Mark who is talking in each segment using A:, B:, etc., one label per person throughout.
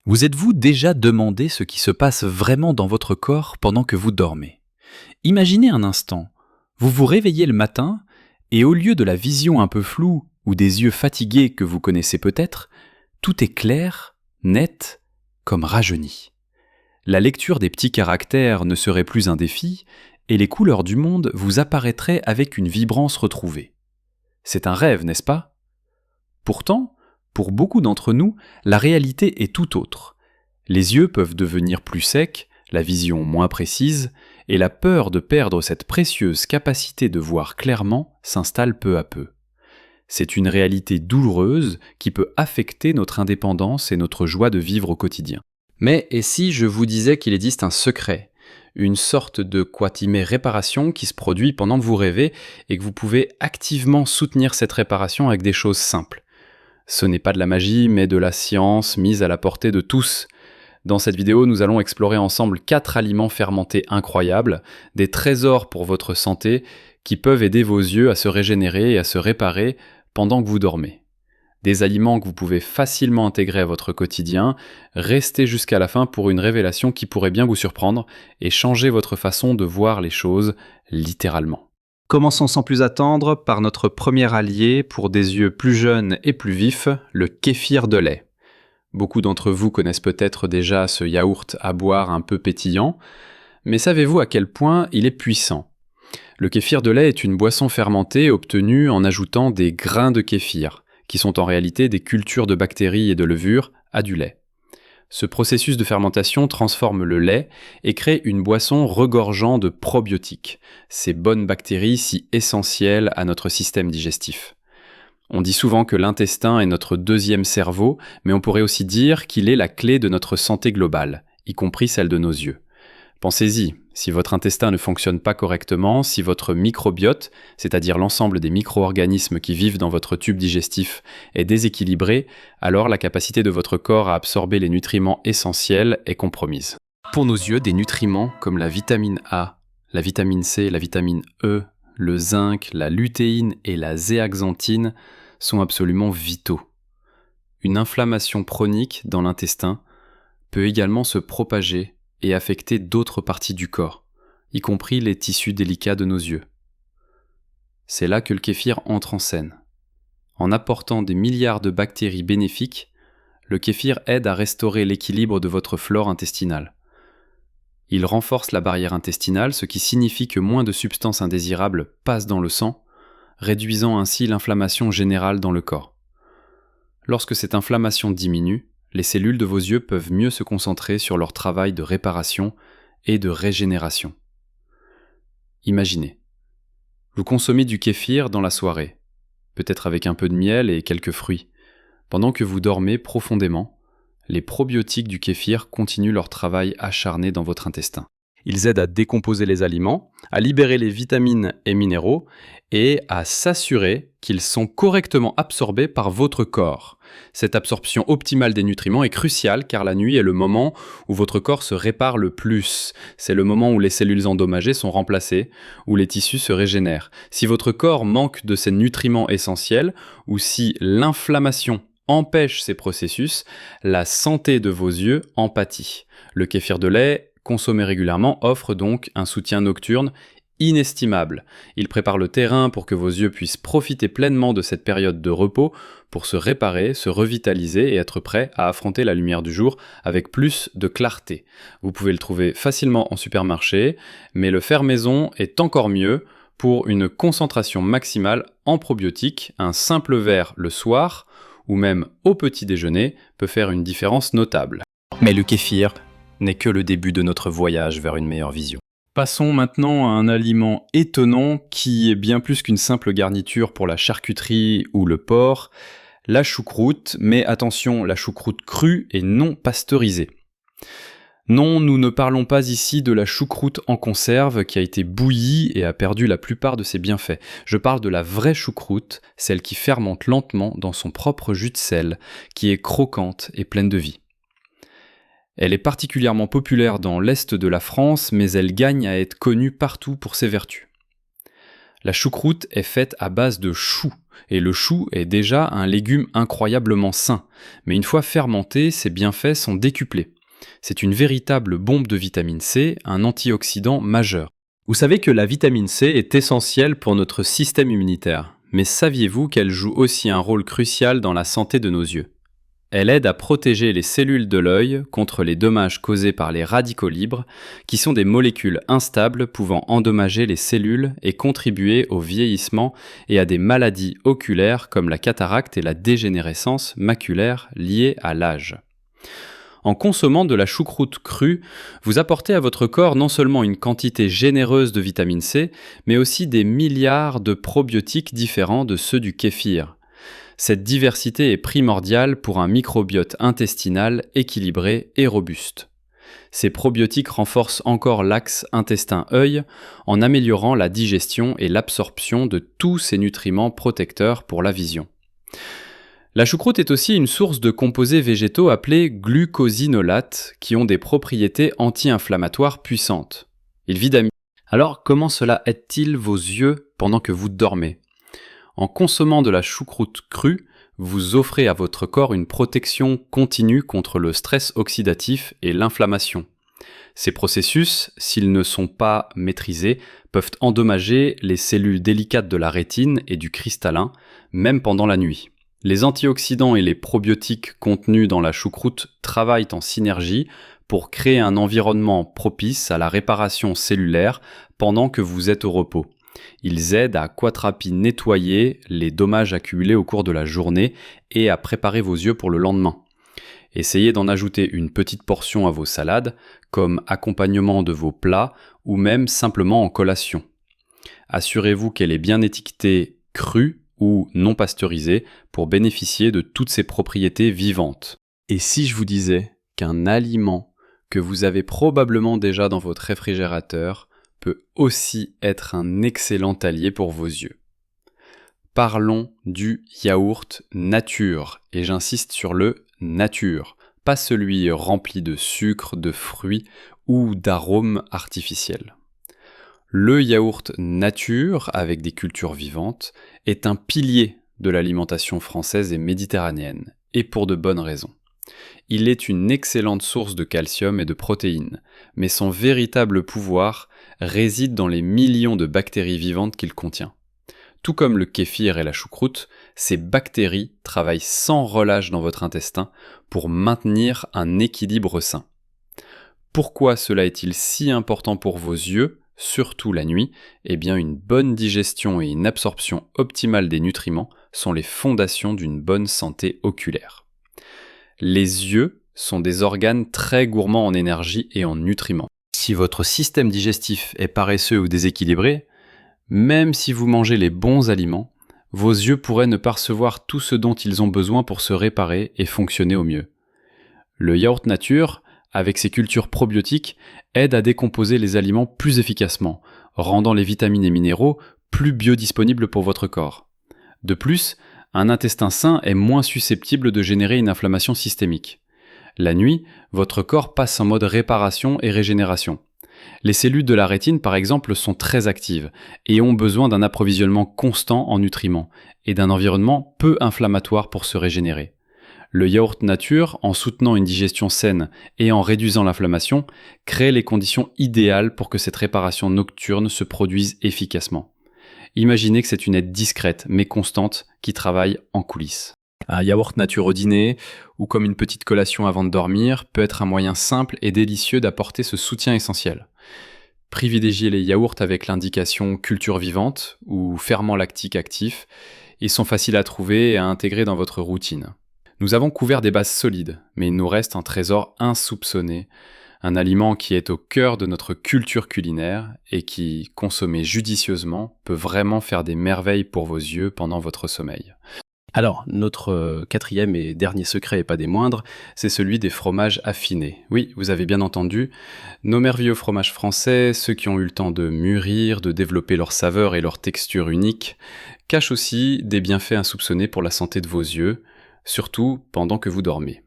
A: Vous êtes-vous déjà demandé ce qui se passe vraiment dans votre corps pendant que vous dormez? Imaginez un instant, vous vous réveillez le matin et au lieu de la vision un peu floue ou des yeux fatigués que vous connaissez peut-être, tout est clair, net, comme rajeuni. La lecture des petits caractères ne serait plus un défi et les couleurs du monde vous apparaîtraient avec une vibrance retrouvée. C'est un rêve, n'est-ce pas? Pourtant, pour beaucoup d'entre nous, la réalité est tout autre. Les yeux peuvent devenir plus secs, la vision moins précise, et la peur de perdre cette précieuse capacité de voir clairement s'installe peu à peu. C'est une réalité douloureuse qui peut affecter notre indépendance et notre joie de vivre au quotidien. Mais et si je vous disais qu'il existe un secret, une sorte de quatimé réparation qui se produit pendant que vous rêvez et que vous pouvez activement soutenir cette réparation avec des choses simples? Ce n'est pas de la magie, mais de la science mise à la portée de tous. Dans cette vidéo, nous allons explorer ensemble 4 aliments fermentés incroyables, des trésors pour votre santé qui peuvent aider vos yeux à se régénérer et à se réparer pendant que vous dormez. Des aliments que vous pouvez facilement intégrer à votre quotidien. Restez jusqu'à la fin pour une révélation qui pourrait bien vous surprendre et changer votre façon de voir les choses littéralement. Commençons sans plus attendre par notre premier allié pour des yeux plus jeunes et plus vifs, le kéfir de lait. Beaucoup d'entre vous connaissent peut-être déjà ce yaourt à boire un peu pétillant, mais savez-vous à quel point il est puissant? Le kéfir de lait est une boisson fermentée obtenue en ajoutant des grains de kéfir, qui sont en réalité des cultures de bactéries et de levures à du lait. Ce processus de fermentation transforme le lait et crée une boisson regorgeant de probiotiques, ces bonnes bactéries si essentielles à notre système digestif. On dit souvent que l'intestin est notre deuxième cerveau, mais on pourrait aussi dire qu'il est la clé de notre santé globale, y compris celle de nos yeux. Pensez-y, si votre intestin ne fonctionne pas correctement, si votre microbiote, c'est-à-dire l'ensemble des micro-organismes qui vivent dans votre tube digestif, est déséquilibré, alors la capacité de votre corps à absorber les nutriments essentiels est compromise. Pour nos yeux, des nutriments comme la vitamine A, la vitamine C, la vitamine E, le zinc, la lutéine et la zéaxanthine sont absolument vitaux. Une inflammation chronique dans l'intestin peut également se propager et affecter d'autres parties du corps, y compris les tissus délicats de nos yeux. C'est là que le kéfir entre en scène. En apportant des milliards de bactéries bénéfiques, le kéfir aide à restaurer l'équilibre de votre flore intestinale. Il renforce la barrière intestinale, ce qui signifie que moins de substances indésirables passent dans le sang, réduisant ainsi l'inflammation générale dans le corps. Lorsque cette inflammation diminue, les cellules de vos yeux peuvent mieux se concentrer sur leur travail de réparation et de régénération. Imaginez, vous consommez du kéfir dans la soirée, peut-être avec un peu de miel et quelques fruits. Pendant que vous dormez profondément, les probiotiques du kéfir continuent leur travail acharné dans votre intestin. Ils aident à décomposer les aliments, à libérer les vitamines et minéraux et à s'assurer qu'ils sont correctement absorbés par votre corps. Cette absorption optimale des nutriments est cruciale car la nuit est le moment où votre corps se répare le plus. C'est le moment où les cellules endommagées sont remplacées, où les tissus se régénèrent. Si votre corps manque de ces nutriments essentiels ou si l'inflammation empêche ces processus, la santé de vos yeux en pâtit. Le kéfir de lait consommé régulièrement offre donc un soutien nocturne inestimable. Il prépare le terrain pour que vos yeux puissent profiter pleinement de cette période de repos pour se réparer, se revitaliser et être prêts à affronter la lumière du jour avec plus de clarté. Vous pouvez le trouver facilement en supermarché, mais le faire maison est encore mieux pour une concentration maximale en probiotiques. Un simple verre le soir ou même au petit déjeuner peut faire une différence notable. Mais le kéfir n'est que le début de notre voyage vers une meilleure vision. Passons maintenant à un aliment étonnant qui est bien plus qu'une simple garniture pour la charcuterie ou le porc, la choucroute, mais attention, la choucroute crue et non pasteurisée. Non, nous ne parlons pas ici de la choucroute en conserve qui a été bouillie et a perdu la plupart de ses bienfaits. Je parle de la vraie choucroute, celle qui fermente lentement dans son propre jus de sel, qui est croquante et pleine de vie. Elle est particulièrement populaire dans l'est de la France, mais elle gagne à être connue partout pour ses vertus. La choucroute est faite à base de choux. et le chou est déjà un légume incroyablement sain, mais une fois fermenté, ses bienfaits sont décuplés. C'est une véritable bombe de vitamine C, un antioxydant majeur.
B: Vous savez que la vitamine C est essentielle pour notre système immunitaire, mais saviez-vous qu'elle joue aussi un rôle crucial dans la santé de nos yeux ? Elle aide à protéger les cellules de l'œil contre les dommages causés par les radicaux libres, qui sont des molécules instables pouvant endommager les cellules et contribuer au vieillissement et à des maladies oculaires comme la cataracte et la dégénérescence maculaire liée à l'âge. En consommant de la choucroute crue, vous apportez à votre corps non seulement une quantité généreuse de vitamine C, mais aussi des milliards de probiotiques différents de ceux du kéfir. Cette diversité est primordiale pour un microbiote intestinal équilibré et robuste. Ces probiotiques renforcent encore l'axe intestin-œil en améliorant la digestion et l'absorption de tous ces nutriments protecteurs pour la vision. La choucroute est aussi une source de composés végétaux appelés glucosinolates qui ont des propriétés anti-inflammatoires puissantes. Il vitamine. Alors, comment cela aide-t-il vos yeux pendant que vous dormez ? En consommant de la choucroute crue, vous offrez à votre corps une protection continue contre le stress oxydatif et l'inflammation. Ces processus, s'ils ne sont pas maîtrisés, peuvent endommager les cellules délicates de la rétine et du cristallin, même pendant la nuit. Les antioxydants et les probiotiques contenus dans la choucroute travaillent en synergie pour créer un environnement propice à la réparation cellulaire pendant que vous êtes au repos. Ils aident à quadrapie nettoyer les dommages accumulés au cours de la journée et à préparer vos yeux pour le lendemain. Essayez d'en ajouter une petite portion à vos salades, comme accompagnement de vos plats ou même simplement en collation. Assurez-vous qu'elle est bien étiquetée crue ou non pasteurisée pour bénéficier de toutes ses propriétés vivantes. Et si je vous disais qu'un aliment que vous avez probablement déjà dans votre réfrigérateur peut aussi être un excellent allié pour vos yeux. Parlons du yaourt nature, et j'insiste sur le nature, pas celui rempli de sucre, de fruits ou d'arômes artificiels. Le yaourt nature, avec des cultures vivantes, est un pilier de l'alimentation française et méditerranéenne, et pour de bonnes raisons. Il est une excellente source de calcium et de protéines, mais son véritable pouvoir réside dans les millions de bactéries vivantes qu'il contient. Tout comme le kéfir et la choucroute, ces bactéries travaillent sans relâche dans votre intestin pour maintenir un équilibre sain. Pourquoi cela est-il si important pour vos yeux, surtout la nuit ? Eh bien, une bonne digestion et une absorption optimale des nutriments sont les fondations d'une bonne santé oculaire. Les yeux sont des organes très gourmands en énergie et en nutriments. Si votre système digestif est paresseux ou déséquilibré, même si vous mangez les bons aliments, vos yeux pourraient ne pas recevoir tout ce dont ils ont besoin pour se réparer et fonctionner au mieux. Le yaourt nature, avec ses cultures probiotiques, aide à décomposer les aliments plus efficacement, rendant les vitamines et minéraux plus biodisponibles pour votre corps. De plus, un intestin sain est moins susceptible de générer une inflammation systémique. La nuit, votre corps passe en mode réparation et régénération. Les cellules de la rétine, par exemple, sont très actives et ont besoin d'un approvisionnement constant en nutriments et d'un environnement peu inflammatoire pour se régénérer. Le yaourt nature, en soutenant une digestion saine et en réduisant l'inflammation, crée les conditions idéales pour que cette réparation nocturne se produise efficacement. Imaginez que c'est une aide discrète mais constante qui travaille en coulisses. Un yaourt nature au dîner ou comme une petite collation avant de dormir peut être un moyen simple et délicieux d'apporter ce soutien essentiel. Privilégiez les yaourts avec l'indication culture vivante ou ferment lactique actif. Ils sont faciles à trouver et à intégrer dans votre routine. Nous avons couvert des bases solides, mais il nous reste un trésor insoupçonné, un aliment qui est au cœur de notre culture culinaire et qui, consommé judicieusement, peut vraiment faire des merveilles pour vos yeux pendant votre sommeil. Alors, notre quatrième et dernier secret, et pas des moindres, c'est celui des fromages affinés. Oui, vous avez bien entendu, nos merveilleux fromages français, ceux qui ont eu le temps de mûrir, de développer leur saveur et leur texture unique, cachent aussi des bienfaits insoupçonnés pour la santé de vos yeux, surtout pendant que vous dormez.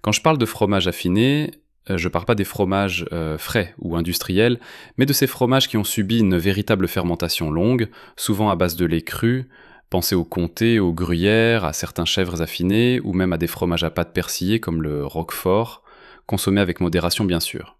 B: Quand je parle de fromage affiné, je parle pas des fromages frais ou industriels, mais de ces fromages qui ont subi une véritable fermentation longue, souvent à base de lait cru, Pensez au comté, au gruyère, à certains chèvres affinés ou même à des fromages à pâte persillée comme le roquefort, consommés avec modération bien sûr.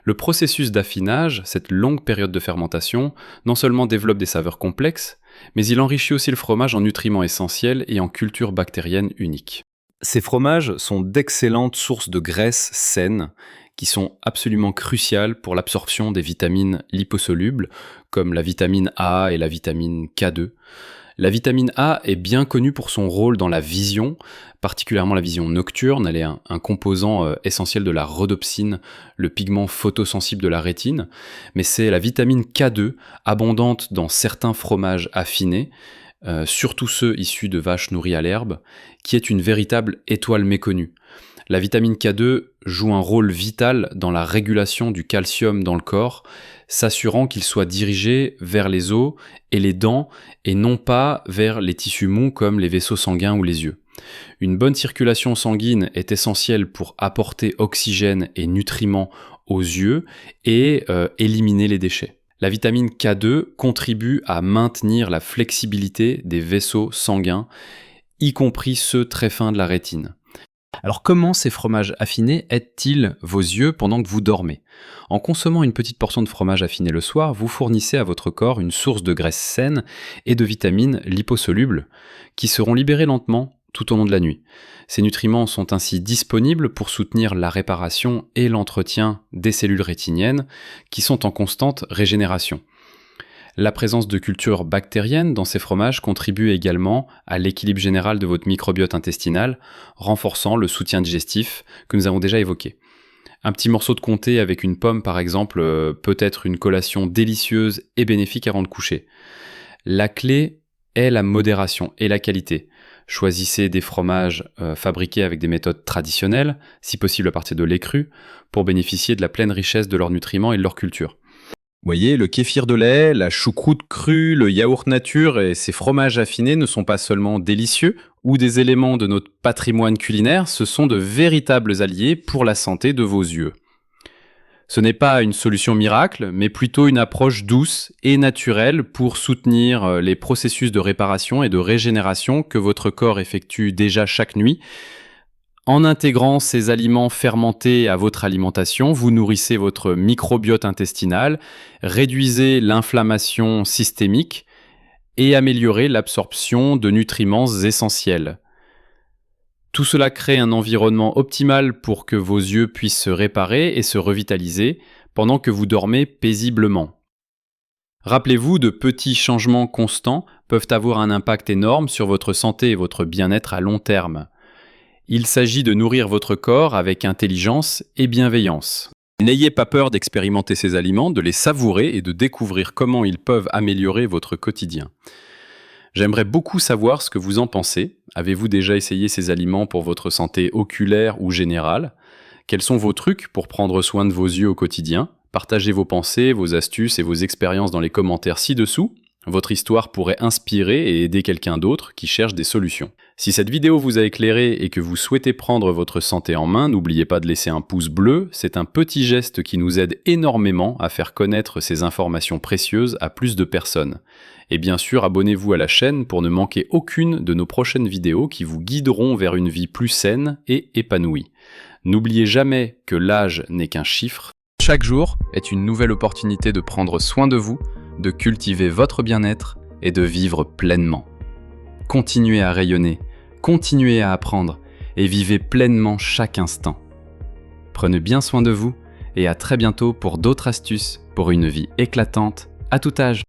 B: Le processus d'affinage, cette longue période de fermentation, non seulement développe des saveurs complexes, mais il enrichit aussi le fromage en nutriments essentiels et en cultures bactériennes uniques. Ces fromages sont d'excellentes sources de graisses saines qui sont absolument cruciales pour l'absorption des vitamines liposolubles comme la vitamine A et la vitamine K2. La vitamine A est bien connue pour son rôle dans la vision, particulièrement la vision nocturne. Elle est un composant essentiel de la rhodopsine, le pigment photosensible de la rétine. Mais c'est la vitamine K2, abondante dans certains fromages affinés, surtout ceux issus de vaches nourries à l'herbe, qui est une véritable étoile méconnue. La vitamine K2 joue un rôle vital dans la régulation du calcium dans le corps, s'assurant qu'il soit dirigé vers les os et les dents et non pas vers les tissus mous comme les vaisseaux sanguins ou les yeux. Une bonne circulation sanguine est essentielle pour apporter oxygène et nutriments aux yeux et éliminer les déchets. La vitamine K2 contribue à maintenir la flexibilité des vaisseaux sanguins, y compris ceux très fins de la rétine. Alors comment ces fromages affinés aident-ils vos yeux pendant que vous dormez ? En consommant une petite portion de fromage affiné le soir, vous fournissez à votre corps une source de graisse saine et de vitamines liposolubles qui seront libérées lentement tout au long de la nuit. Ces nutriments sont ainsi disponibles pour soutenir la réparation et l'entretien des cellules rétiniennes qui sont en constante régénération. La présence de cultures bactériennes dans ces fromages contribue également à l'équilibre général de votre microbiote intestinal, renforçant le soutien digestif que nous avons déjà évoqué. Un petit morceau de comté avec une pomme par exemple peut être une collation délicieuse et bénéfique avant de coucher. La clé est la modération et la qualité. Choisissez des fromages fabriqués avec des méthodes traditionnelles, si possible à partir de lait cru, pour bénéficier de la pleine richesse de leurs nutriments et de leur culture. Vous voyez, le kéfir de lait, la choucroute crue, le yaourt nature et ces fromages affinés ne sont pas seulement délicieux ou des éléments de notre patrimoine culinaire, ce sont de véritables alliés pour la santé de vos yeux. Ce n'est pas une solution miracle, mais plutôt une approche douce et naturelle pour soutenir les processus de réparation et de régénération que votre corps effectue déjà chaque nuit. En intégrant ces aliments fermentés à votre alimentation, vous nourrissez votre microbiote intestinal, réduisez l'inflammation systémique et améliorez l'absorption de nutriments essentiels. Tout cela crée un environnement optimal pour que vos yeux puissent se réparer et se revitaliser pendant que vous dormez paisiblement. Rappelez-vous, de petits changements constants peuvent avoir un impact énorme sur votre santé et votre bien-être à long terme. Il s'agit de nourrir votre corps avec intelligence et bienveillance. N'ayez pas peur d'expérimenter ces aliments, de les savourer et de découvrir comment ils peuvent améliorer votre quotidien. J'aimerais beaucoup savoir ce que vous en pensez. Avez-vous déjà essayé ces aliments pour votre santé oculaire ou générale ? Quels sont vos trucs pour prendre soin de vos yeux au quotidien ? Partagez vos pensées, vos astuces et vos expériences dans les commentaires ci-dessous. Votre histoire pourrait inspirer et aider quelqu'un d'autre qui cherche des solutions. Si cette vidéo vous a éclairé et que vous souhaitez prendre votre santé en main, n'oubliez pas de laisser un pouce bleu, c'est un petit geste qui nous aide énormément à faire connaître ces informations précieuses à plus de personnes. Et bien sûr, abonnez-vous à la chaîne pour ne manquer aucune de nos prochaines vidéos qui vous guideront vers une vie plus saine et épanouie. N'oubliez jamais que l'âge n'est qu'un chiffre. Chaque jour est une nouvelle opportunité de prendre soin de vous, de cultiver votre bien-être et de vivre pleinement. Continuez à rayonner, continuez à apprendre et vivez pleinement chaque instant. Prenez bien soin de vous et à très bientôt pour d'autres astuces pour une vie éclatante à tout âge.